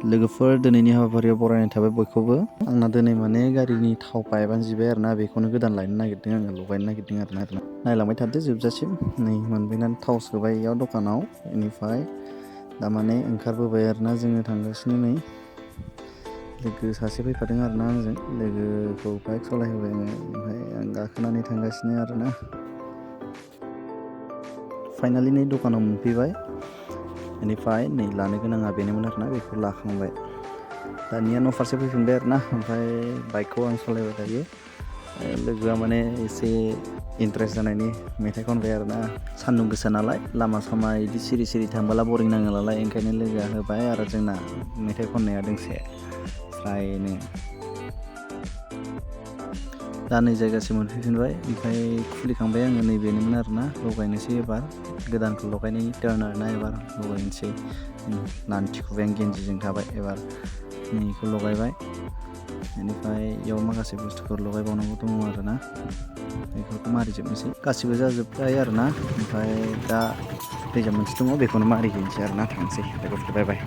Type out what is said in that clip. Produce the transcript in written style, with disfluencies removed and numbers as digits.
लोगोफोर दिनैनि हाबाफारियाव बरायनाय थाबाय बयखौबो। आंना दिनै माने गारिनि थाव पाइपआनो जिबाय आरोना, बेखौनो गोदान लायनो नागिरदों आङो, लगायनो नागिरदों आरोना। नायलांबाय थादो जोबजासिम। नै मोनबायनानै थाव सोबाय इयाव दखानाव, बेनिफ्राय दामाने ओंखारबोबाय आरोना जोङो थांगासिनो नै। लोगो सासे फैफादों आरोना आंजों, लोगोखौ बाइक सालायहोबाय आङो, ओमफ्राय आं गाखोनानै थांगासिनो आरोना। फाइनालि नै दखानाव मोनफैबाय, बेनिफ्राय नै लानो गोनाङा बेनोमोन आरोना, बेखौ लाखांबाय। दानिया न' फारसे फैफिनबाय आरोना, ओमफ्राय बाइकखौ आं सालायबाय थायो। लोगोआ माने एसे इन्ट्रेस्ट जानायनि मेथाइ खनबाय आरोना। सान्दुं गोसा नालाय, लामा सामा बिदि सिरि सिरि थांबोला बरिं नाङो नालाय, ओंखायनो लोगोआ होबाय आरो जोंना मेथाइ खननाया दोंसे स्रायनो। दा नै जायगासिम मोनफैफिनबाय, ओमफ्राय खुलिखांबाय आङो, नैबेनोमोन आरोना, लगायनोसै एबार। गोदानखौ लगायनायनि टार्न आरोना एबार लगायनोसै। लानथिखौबाय आं गेन्जिजों थाबाय एबार, नैखौ लगायबाय। बेनिफ्राय इयाव माखासे बुस्थुफोर लगायबावनांगौ दङ आरोना, बेफोरखौ मारिजोबनोसै। गासिबो जाजोब्बाय आरोना, ओमफ्राय दा रिजार्भ मोनसे दङ, बेखौनो मारिहैनोसै आरोना, थांसै लोगोफोर, बाय बाय।